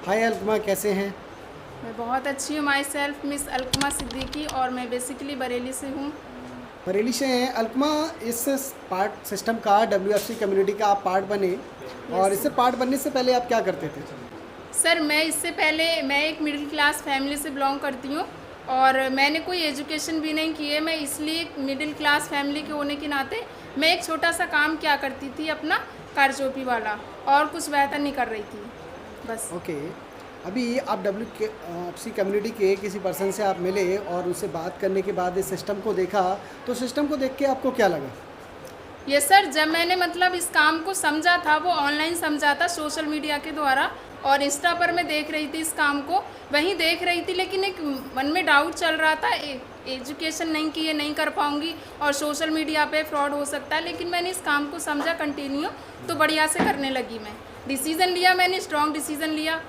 हाय अलकमा, कैसे हैं? मैं बहुत अच्छी हूँ। माई सेल्फ मिस अलकमा सिद्दीकी और मैं बेसिकली बरेली से हूँ। बरेली से हैं अलकमा। इस पार्ट सिस्टम का WFC कम्युनिटी का आप पार्ट बने, और यस इससे पार्ट बनने से पहले आप क्या करते थे? सर, मैं इससे पहले मैं एक मिडिल क्लास फैमिली से बिलोंग करती हूँ और मैंने कोई एजुकेशन भी नहीं की है। मैं इसलिए मिडिल क्लास फैमिली के होने के नाते मैं एक छोटा सा काम क्या करती थी अपना, कारचोपी वाला, और कुछ बेहतर नहीं कर रही थी बस। ओके। अभी आप WFC कम्युनिटी के किसी पर्सन से आप मिले और उनसे बात करने के बाद इस सिस्टम को देखा, तो सिस्टम को देख के आपको क्या लगा? ये सर, जब मैंने मतलब इस काम को समझा था, वो ऑनलाइन समझा था सोशल मीडिया के द्वारा, और इंस्टा पर मैं देख रही थी इस काम को, वहीं देख रही थी, लेकिन एक मन में डाउट चल रहा था, एजुकेशन नहीं की है, नहीं कर पाऊंगी और सोशल मीडिया पे फ्रॉड हो सकता है। लेकिन मैंने इस काम को समझा कंटिन्यू, तो बढ़िया से करने लगी। मैं डिसीज़न लिया, मैंने स्ट्रॉन्ग डिसीज़न लिया,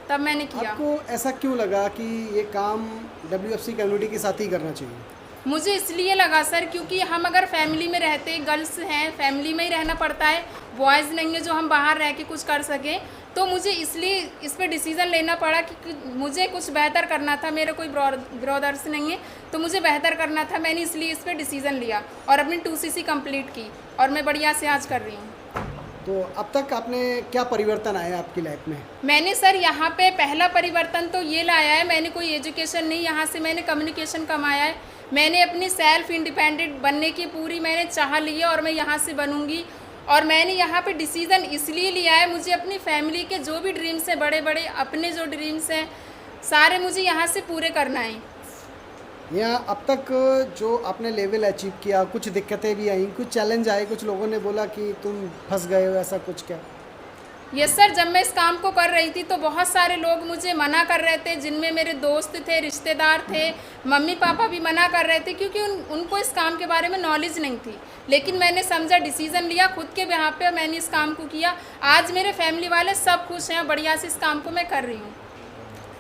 तब मैंने किया। आपको ऐसा क्यों लगा कि ये काम WFC कम्युनिटी के साथ ही करना चाहिए? मुझे इसलिए लगा सर, क्योंकि हम अगर फैमिली में रहते, गर्ल्स हैं, फैमिली में ही रहना पड़ता है, बॉयज़ नहीं है जो हम बाहर रह के कुछ कर सकें। तो मुझे इसलिए इस पे डिसीज़न लेना पड़ा कि मुझे कुछ बेहतर करना था। मेरे कोई ब्रदर्स नहीं है, तो मुझे बेहतर करना था। मैंने इसलिए इस पे डिसीज़न लिया और अपनी 2CC कंप्लीट की, और मैं बढ़िया से आज कर रही हूँ। तो अब तक आपने क्या परिवर्तन आया आपकी लाइफ में? मैंने सर यहाँ पे पहला परिवर्तन तो ये लाया है, मैंने कोई एजुकेशन नहीं, यहाँ से मैंने कम्युनिकेशन कमाया है। मैंने अपनी सेल्फ इंडिपेंडेंट बनने की पूरी मैंने चाह ली है, और मैं यहाँ से बनूँगी। और मैंने यहाँ पे डिसीज़न इसलिए लिया है, मुझे अपनी फैमिली के जो भी ड्रीम्स हैं, बड़े बड़े अपने जो ड्रीम्स हैं, सारे मुझे यहाँ से पूरे करना है। यहाँ अब तक जो आपने लेवल अचीव किया, कुछ दिक्कतें भी आई, कुछ चैलेंज आए, कुछ लोगों ने बोला कि तुम फंस गए हो, ऐसा कुछ क्या? यस सर, जब मैं इस काम को कर रही थी तो बहुत सारे लोग मुझे मना कर रहे थे, जिनमें मेरे दोस्त थे, रिश्तेदार थे, मम्मी पापा भी मना कर रहे थे, क्योंकि उनको इस काम के बारे में नॉलेज नहीं थी। लेकिन मैंने समझा, डिसीज़न लिया खुद के बिहाफ पे, मैंने इस काम को किया। आज मेरे फैमिली वाले सब खुश हैं, बढ़िया से इस काम को मैं कर रही हूँ।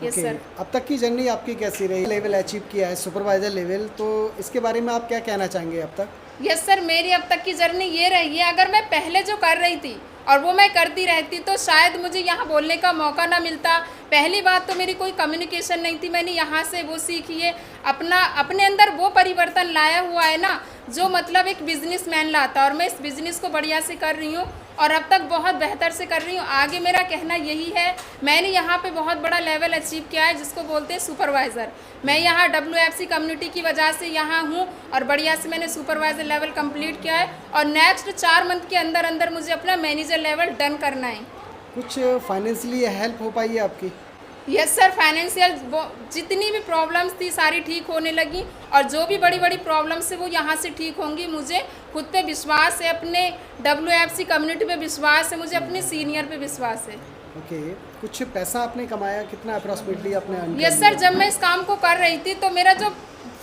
Yes okay. सर। अब तक की जर्नी आपकी कैसी रही? लेवल अचीव किया है, सुपरवाइजर लेवल, तो इसके बारे में आप क्या कहना चाहेंगे अब तक? यस सर, मेरी अब तक की जर्नी ये रही है, अगर मैं पहले जो कर रही थी और वो मैं करती रहती तो शायद मुझे यहाँ बोलने का मौका ना मिलता। पहली बात तो मेरी कोई कम्युनिकेशन नहीं थी, मैंने यहाँ से वो सीखी है, अपने अंदर वो परिवर्तन लाया हुआ है ना, जो मतलब एक बिजनेसमैन लाता, और मैं इस बिज़नेस को बढ़िया से कर रही हूँ और अब तक बहुत बेहतर से कर रही हूँ। आगे मेरा कहना यही है, मैंने यहाँ पे बहुत बड़ा लेवल अचीव किया है, जिसको बोलते हैं सुपरवाइज़र। मैं यहाँ WFC कम्युनिटी की वजह से यहाँ हूँ, और बढ़िया से मैंने सुपरवाइज़र लेवल कंप्लीट किया है, और नेक्स्ट 4 मंथ के अंदर अंदर मुझे अपना मैनेजर लेवल डन करना है। कुछ फाइनेंशियली हेल्प हो पाई है आपकी? यस सर, फाइनेंशियल जितनी भी प्रॉब्लम्स थी सारी ठीक होने लगी, और जो भी बड़ी बड़ी प्रॉब्लम्स है वो यहाँ से ठीक होंगी। मुझे खुद पे विश्वास है, अपने WFC कम्युनिटी पे विश्वास है, मुझे अपने सीनियर पे विश्वास है। ओके। कुछ पैसा आपने कमाया, कितना अप्रॉक्सीमेटली आपने earn कर यस सर, लिया? जब मैं इस काम को कर रही थी तो मेरा जो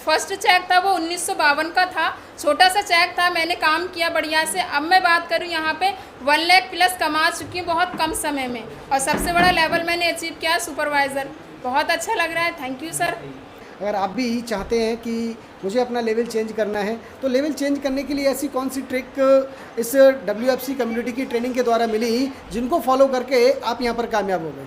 फर्स्ट चेक था वो 1952 का था, छोटा सा चेक था, मैंने काम किया बढ़िया से। अब मैं बात करूँ यहाँ पे 1 लाख प्लस कमा चुकी हूँ बहुत कम समय में, और सबसे बड़ा लेवल मैंने अचीव किया है सुपरवाइज़र। बहुत अच्छा लग रहा है, थैंक यू सर। अगर आप भी चाहते हैं कि मुझे अपना लेवल चेंज करना है, तो लेवल चेंज करने के लिए ऐसी कौन सी ट्रिक इस WFC कम्युनिटी की ट्रेनिंग के द्वारा मिली, जिनको फॉलो करके आप यहाँ पर कामयाब हो गए?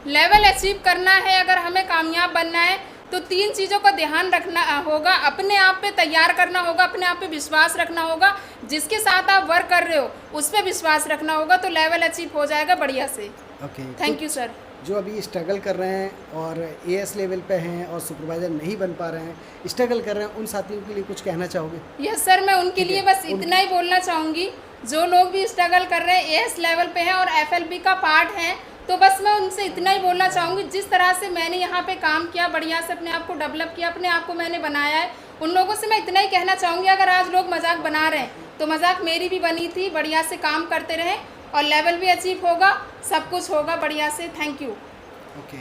लेवल अचीव करना है, अगर हमें कामयाब बनना है, तो 3 चीज़ों का ध्यान रखना होगा। अपने आप पे तैयार करना होगा, अपने आप पे विश्वास रखना होगा, जिसके साथ आप वर्क कर रहे हो उस पर विश्वास रखना होगा, तो लेवल अचीव हो जाएगा बढ़िया से। ओके। Thank you sir. जो अभी स्ट्रगल कर रहे हैं और AS लेवल पे हैं और सुपरवाइज़र नहीं बन पा रहे हैं, स्ट्रगल कर रहे हैं, उन साथियों के लिए कुछ कहना चाहोगे? यस सर, मैं उनके लिए बस इतना ही बोलना चाहूँगी, जो लोग भी स्ट्रगल कर रहे हैं, AS लेवल पे हैं और FLB का पार्ट हैं, तो बस मैं उनसे इतना ही बोलना चाहूँगी, जिस तरह से मैंने यहाँ पे काम किया, बढ़िया से अपने आप को डेवलप किया, अपने आप को मैंने बनाया है, उन लोगों से मैं इतना ही कहना चाहूँगी, अगर आज लोग मजाक बना रहे हैं तो मजाक मेरी भी बनी थी। बढ़िया से काम करते रहें और लेवल भी अचीव होगा, सब कुछ होगा बढ़िया से। Thank you. ओके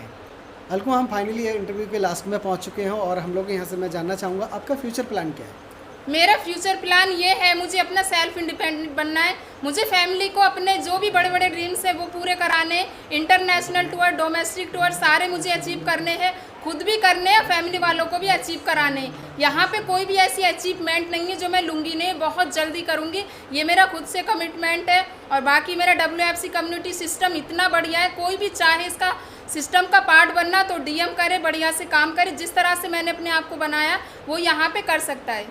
अलकुमा, हम फाइनली इंटरव्यू के लास्ट में पहुंच चुके हैं, और हम लोग यहाँ से मैं जानना चाहूँगा आपका फ्यूचर प्लान क्या है? मेरा फ्यूचर प्लान ये है, मुझे अपना सेल्फ इंडिपेंडेंट बनना है, मुझे फैमिली को अपने जो भी बड़े बड़े ड्रीम्स हैं वो पूरे कराने, इंटरनेशनल टूर, डोमेस्टिक टूर सारे मुझे अचीव करने हैं, खुद भी करने हैं, फैमिली वालों को भी अचीव कराने। यहाँ पे कोई भी ऐसी अचीवमेंट नहीं है जो मैं लूँगी नहीं, बहुत जल्दी करूँगी, ये मेरा खुद से कमिटमेंट है। और बाकी मेरा WFC कम्युनिटी सिस्टम इतना बढ़िया है, कोई भी चाहे इसका सिस्टम का पार्ट बनना तो डीएम करे, बढ़िया से काम करे, जिस तरह से मैंने अपने आप को बनाया वो यहाँ पे कर सकता है।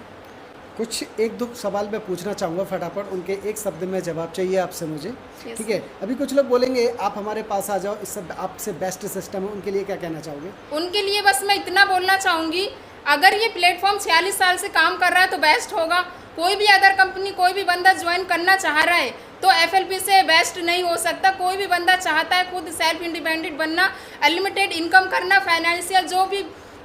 कुछ एक दो सवाल मैं पूछना चाहूँगा फटाफट, उनके एक शब्द में जवाब चाहिए आपसे मुझे। Yes, ठीक है, अभी कुछ लोग बोलेंगे आप हमारे पास आ जाओ, इससे आपसे बेस्ट सिस्टम है, उनके लिए क्या कहना चाहोगे? उनके लिए बस मैं इतना बोलना चाहूँगी, अगर ये प्लेटफॉर्म 46 साल से काम कर रहा है तो बेस्ट होगा। कोई भी अदर कंपनी, कोई भी बंदा ज्वाइन करना चाह रहा है तो FLP से बेस्ट नहीं हो सकता। कोई भी बंदा चाहता है खुद सेल्फ इंडिपेंडेंट बनना, अनलिमिटेड इनकम करना, फाइनेंशियल जो भी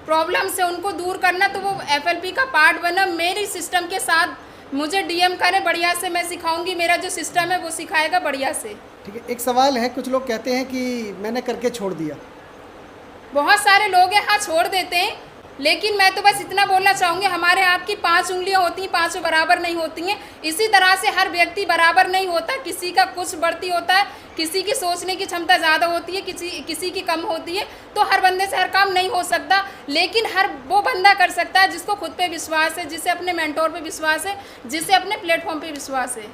प्रॉब्लम्स है उनको दूर करना, तो वो FLP का पार्ट बना। मेरी सिस्टम के साथ मुझे डीएम करे, बढ़िया से मैं सिखाऊंगी, मेरा जो सिस्टम है वो सिखाएगा बढ़िया से। ठीक है, एक सवाल है, कुछ लोग कहते हैं कि मैंने करके छोड़ दिया। बहुत सारे लोग हैं, हाँ छोड़ देते हैं, लेकिन मैं तो बस इतना बोलना चाहूँगी, हमारे हाथ की 5 उंगलियां होती हैं, पांचों बराबर नहीं होती हैं। इसी तरह से हर व्यक्ति बराबर नहीं होता, किसी का कुछ बढ़ती होता है, किसी की सोचने की क्षमता ज़्यादा होती है, किसी की कम होती है। तो हर बंदे से हर काम नहीं हो सकता, लेकिन हर वो बंदा कर सकता है जिसको खुद पे विश्वास है, जिसे अपने मेंटोर पे विश्वास है, जिसे अपने प्लेटफॉर्म पे विश्वास है।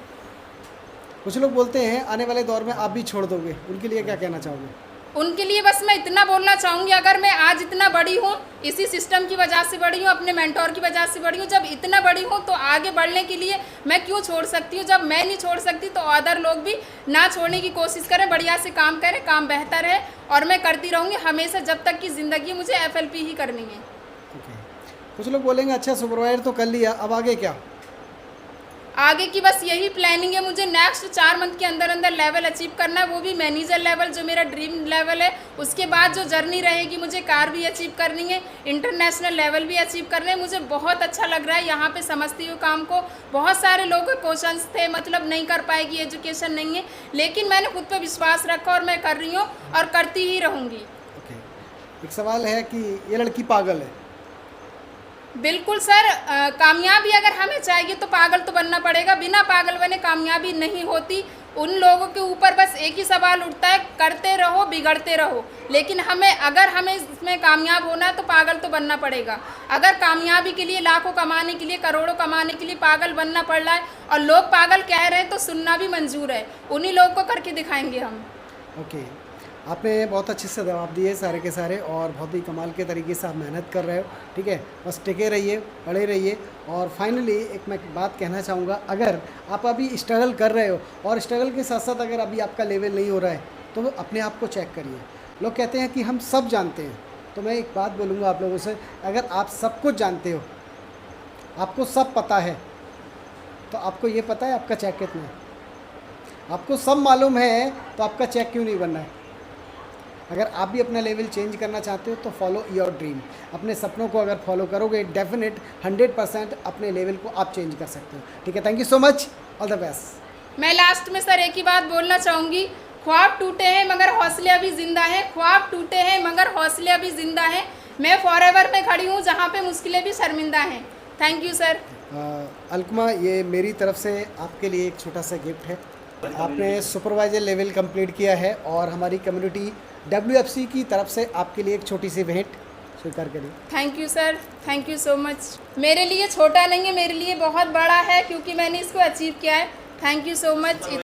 कुछ लोग बोलते हैं आने वाले दौर में आप भी छोड़ दोगे, उनके लिए क्या कहना चाहोगे? उनके लिए बस मैं इतना बोलना चाहूँगी, अगर मैं आज इतना बड़ी हूँ, इसी सिस्टम की वजह से बड़ी हूँ, अपने मेंटोर की वजह से बड़ी हूँ, जब इतना बड़ी हूँ तो आगे बढ़ने के लिए मैं क्यों छोड़ सकती हूँ? जब मैं नहीं छोड़ सकती तो अदर लोग भी ना छोड़ने की कोशिश करें, बढ़िया से काम करें, काम बेहतर है और मैं करती रहूँगी हमेशा, जब तक की ज़िंदगी मुझे FLP ही करनी है। ओके, कुछ लोग बोलेंगे अच्छा सुपरवाइजर तो कर लिया, अब आगे क्या? आगे की बस यही प्लानिंग है, मुझे नेक्स्ट 4 मंथ के अंदर अंदर लेवल अचीव करना है, वो भी मैनेजर लेवल, जो मेरा ड्रीम लेवल है। उसके बाद जो जर्नी रहेगी, मुझे कार भी अचीव करनी है, इंटरनेशनल लेवल भी अचीव करना है। मुझे बहुत अच्छा लग रहा है यहाँ पे समझती हूँ काम को। बहुत सारे लोगों के क्वेश्चंस थे, मतलब नहीं कर पाएगी, एजुकेशन नहीं है, लेकिन मैंने खुद पे विश्वास रखा और मैं कर रही हूँ और करती ही रहूँगी। ओके, एक सवाल है कि ये लड़की पागल है। बिल्कुल सर, कामयाबी अगर हमें चाहिए तो पागल तो बनना पड़ेगा, बिना पागल बने कामयाबी नहीं होती। उन लोगों के ऊपर बस एक ही सवाल उठता है, करते रहो बिगड़ते रहो, लेकिन अगर हमें इसमें कामयाब होना है तो पागल तो बनना पड़ेगा। अगर कामयाबी के लिए, लाखों कमाने के लिए, करोड़ों कमाने के लिए पागल बनना पड़ रहा है और लोग पागल कह रहे हैं तो सुनना भी मंजूर है, उन्हीं लोगों को करके दिखाएंगे हम। ओके, आपने बहुत अच्छे से जवाब दिए सारे के सारे और बहुत ही कमाल के तरीके से आप मेहनत कर रहे हो। ठीक है, बस टिके रहिए, पढ़े रहिए। और फाइनली एक मैं बात कहना चाहूँगा, अगर आप अभी स्ट्रगल कर रहे हो और स्ट्रगल के साथ साथ अगर अभी आपका लेवल नहीं हो रहा है तो अपने आप को चेक करिए। लोग कहते हैं कि हम सब जानते हैं, तो मैं एक बात बोलूँगा आप लोगों से, अगर आप सब कुछ जानते हो, आपको सब पता है, तो आपको ये पता है आपका चेक कितना है? आपको सब मालूम है तो आपका चेक क्यों नहीं बनना है? अगर आप भी अपना लेवल चेंज करना चाहते हो तो फॉलो योर ड्रीम। अपने सपनों को अगर फॉलो करोगे, डेफिनेट 100% अपने लेवल को आप चेंज कर सकते हो। ठीक है, thank you so much, all the best. मैं लास्ट में सर एक ही बात बोलना चाहूँगी, ख्वाब टूटे हैं मगर हौसले अभी जिंदा हैं, ख्वाब टूटे हैं मगर हौसले अभी जिंदा हैं। मैं फॉरएवर में खड़ी हूँ जहाँ पे मुश्किलें भी शर्मिंदा हैं। Thank you sir. अलकमा, ये मेरी तरफ से आपके लिए एक छोटा सा गिफ्ट है। आपने सुपरवाइजर लेवल कंप्लीट किया है और हमारी कम्युनिटी WFC की तरफ से आपके लिए एक छोटी सी भेंट स्वीकार करिए। Thank you sir, thank you so much. मेरे लिए छोटा नहीं है, मेरे लिए बहुत बड़ा है, क्योंकि मैंने इसको अचीव किया है। Thank you so much.